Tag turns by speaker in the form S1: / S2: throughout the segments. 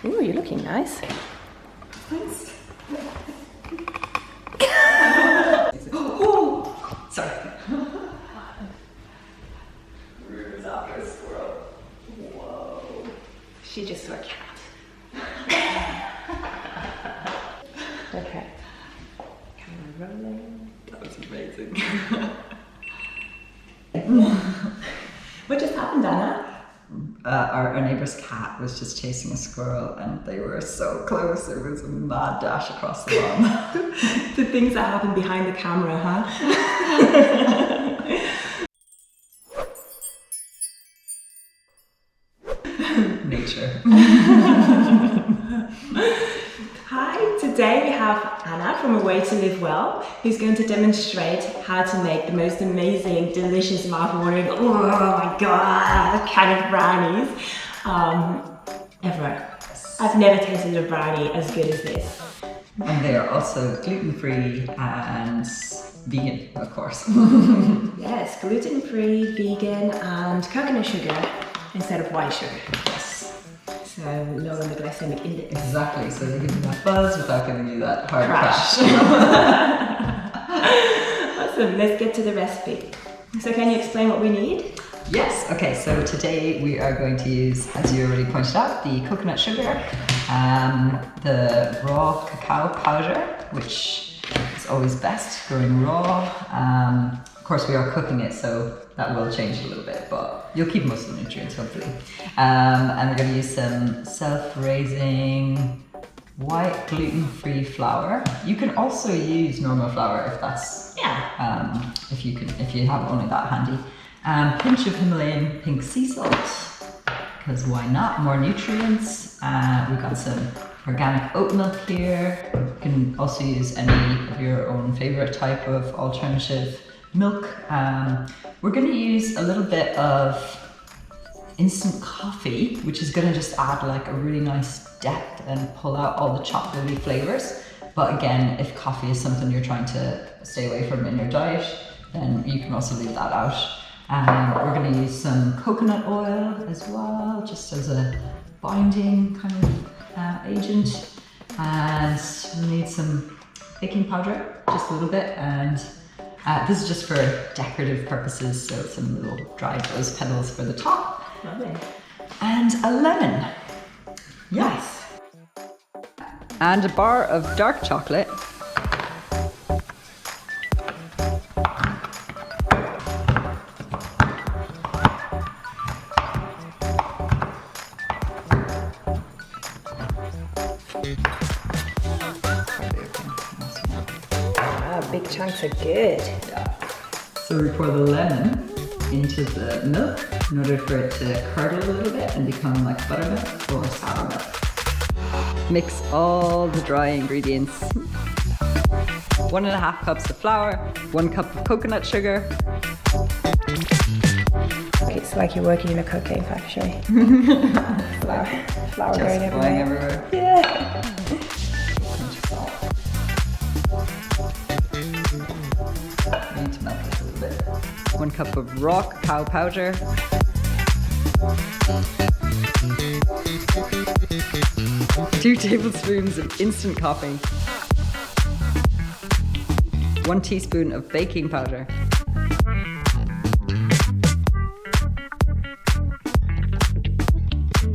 S1: Ooh, you're looking nice.
S2: Thanks. Oh, sorry. Rude after a squirrel. Whoa.
S1: She just saw a cat. Okay. Camera rolling.
S2: That was amazing.
S1: What just happened, Anna?
S2: Our neighbour's cat was just chasing a squirrel and they were so close. There was a mad dash across the lawn.
S1: The things that happen behind the camera, huh?
S2: Nature.
S1: Hi, today we have Anna from A Way to Live Well, who's going to demonstrate how to make the most amazing, delicious, mouth-watering, oh my god, kind of brownies ever. I've never tasted a brownie as good as this.
S2: And they are also gluten-free and vegan, of course.
S1: Yes, gluten-free, vegan, and coconut sugar instead of white sugar.
S2: Yes.
S1: So low on the glycemic index.
S2: Exactly, so they give you that buzz without giving you that hard
S1: Crash.
S2: crash.
S1: Awesome, let's get to the recipe. So can you explain what we need?
S2: Yes, okay, so today we are going to use, as you already pointed out, the coconut sugar, the raw cacao powder, which is always best going raw. Of course we are cooking it, so that will change a little bit, but you'll keep most of the nutrients hopefully. And we're going to use some self-raising white gluten-free flour. You can also use normal flour if that's, if you have only that handy. Pinch of Himalayan pink sea salt, because why not? More nutrients. We've got some organic oat milk here. You can also use any of your own favorite type of alternative milk. We're going to use a little bit of instant coffee, which is going to just add like a really nice depth and pull out all the chocolatey flavors. But again, if coffee is something you're trying to stay away from in your diet, then you can also leave that out. We're going to use some coconut oil as well, just as a binding kind of agent. And we need some baking powder, just a little bit. And this is just for decorative purposes, so some little dried rose petals for the top.
S1: Lovely.
S2: And a lemon.
S1: Yes.
S2: And a bar of dark chocolate.
S1: Big chunks are good.
S2: Yeah. So we pour the lemon into the milk in order for it to curdle a little bit and become like buttermilk or sour milk. Mix all the dry ingredients. 1.5 cups of flour, 1 cup of coconut sugar.
S1: It's like you're working in a cocaine factory. flour
S2: Just
S1: going everywhere. Yeah.
S2: Need to melt this a little bit. 1 cup of raw cacao powder. 2 tablespoons of instant coffee. 1 teaspoon of baking powder.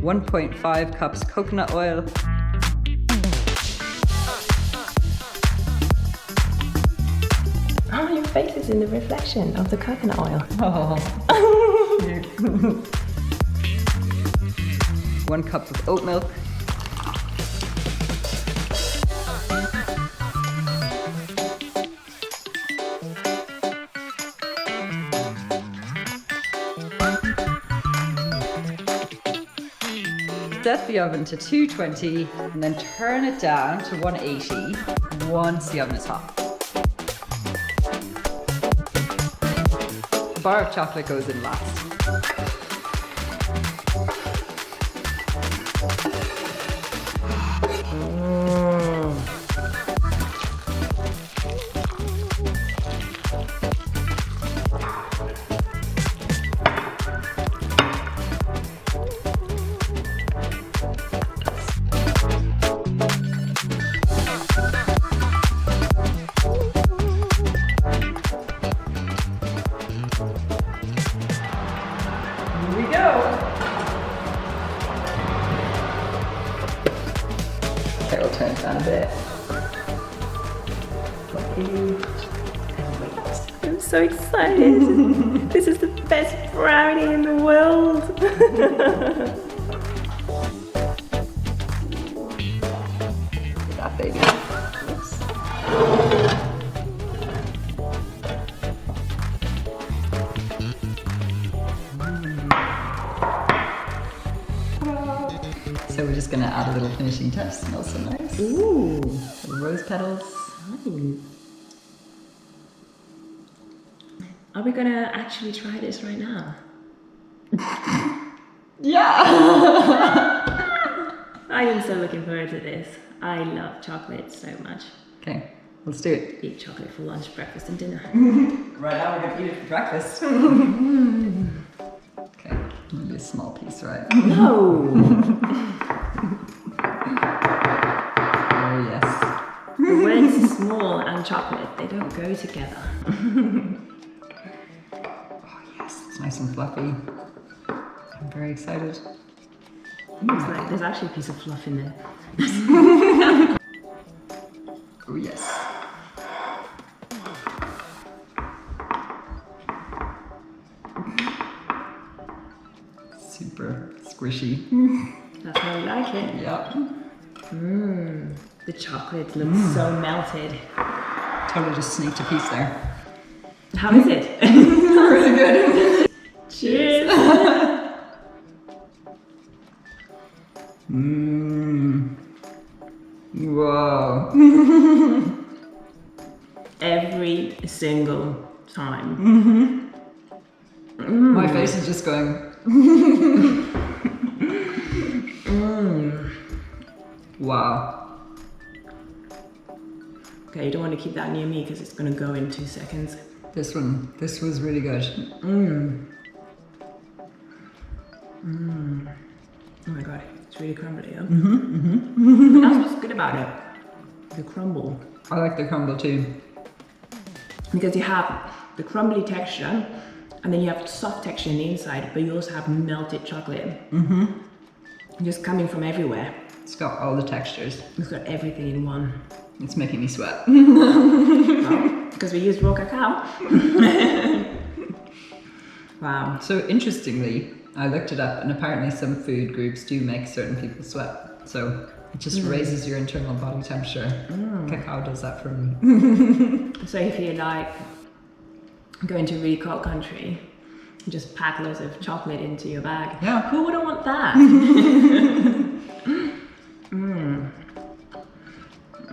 S2: 1.5 cups coconut oil.
S1: Oh, your face is in the reflection of the coconut oil.
S2: Oh. 1 cup of oat milk. Set the oven to 220 and then turn it down to 180 once the oven is hot. The bar of chocolate goes in last. Okay, we'll turn it down a bit.
S1: I'm so excited. This is the best brownie in the world.
S2: That baby. So we're just gonna add a little finishing touch. Smells so nice.
S1: Ooh.
S2: Little rose petals.
S1: Nice. Are we gonna actually try this right now?
S2: Yeah!
S1: I am so looking forward to this. I love chocolate so much.
S2: Okay, let's do it.
S1: Eat chocolate for lunch, breakfast and dinner.
S2: Right now we're gonna eat it for breakfast. Okay, maybe a small piece, right?
S1: No!
S2: Oh yes.
S1: The words small and chocolate, they don't go together.
S2: Oh yes, it's nice and fluffy. I'm very excited.
S1: It's like there's actually a piece of fluff in there.
S2: Oh yes. Super squishy.
S1: That's how we like it.
S2: Yep.
S1: The chocolate looks so melted.
S2: Totally just sneaked a piece there.
S1: How is it?
S2: Really good.
S1: Cheers!
S2: Whoa.
S1: Every single time.
S2: My face is just going. Wow.
S1: Okay, you don't want to keep that near me because it's going to go in 2 seconds.
S2: This was really good.
S1: Oh my god, it's really crumbly, yeah? That's what's good about it. The crumble.
S2: I like the crumble too.
S1: Because you have the crumbly texture and then you have soft texture in the inside, but you also have melted chocolate. Just coming from everywhere.
S2: It's got all the textures.
S1: It's got everything in one.
S2: It's making me sweat.
S1: Well, because we used raw cacao. Wow.
S2: So interestingly, I looked it up and apparently some food groups do make certain people sweat. So it just raises your internal body temperature. Cacao does that for me.
S1: So if you like going to a really cold country, you just pack loads of chocolate into your bag.
S2: Yeah.
S1: Who wouldn't want that?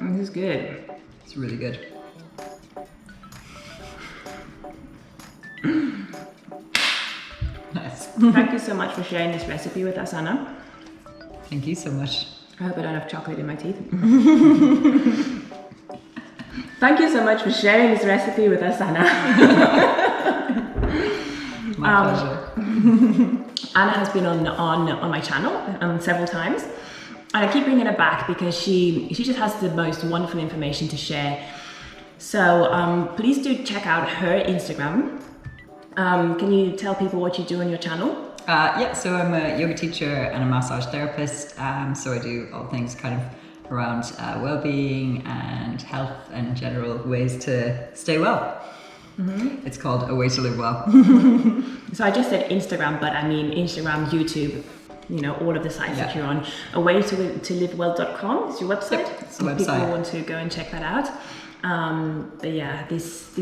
S1: This is good.
S2: It's really good. Nice.
S1: Thank you so much for sharing this recipe with us, Anna.
S2: Thank you so much.
S1: I hope I don't have chocolate in my teeth. Thank you so much for sharing this recipe with us, Anna.
S2: My pleasure.
S1: Anna has been on my channel several times, and I keep bringing her back because she just has the most wonderful information to share. So please do check out her Instagram. Can you tell people what you do on your channel?
S2: Yeah, so I'm a yoga teacher and a massage therapist. So I do all things kind of around well-being and health and general ways to stay well. It's called A Way to Live Well.
S1: So I just said Instagram, but I mean Instagram, YouTube, you know, all of the sites that you're on. awaytolivewell.com is your website.
S2: Yep, it's the
S1: if people
S2: website.
S1: want to go and check that out. But yeah, this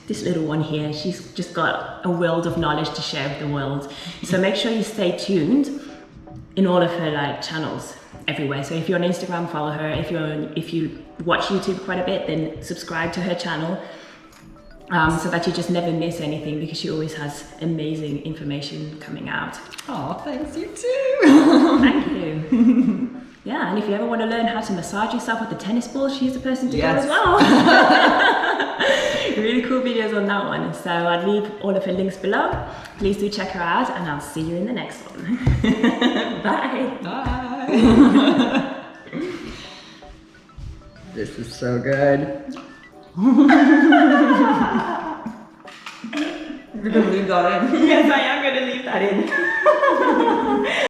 S1: little one here, she's just got a world of knowledge to share with the world. So make sure you stay tuned in all of her channels everywhere. So if you're on Instagram, follow her. If you watch YouTube quite a bit, then subscribe to her channel. So that you just never miss anything, because she always has amazing information coming out.
S2: Oh, thanks, you too.
S1: Thank you. Yeah, and if you ever want to learn how to massage yourself with the tennis ball, she's the person to go as well. Really cool videos on that one. So I'll leave all of her links below. Please do check her out, and I'll see you in the next one. Bye.
S2: Bye. This is so good. You're gonna leave that in?
S1: Yes, I am going to leave that in.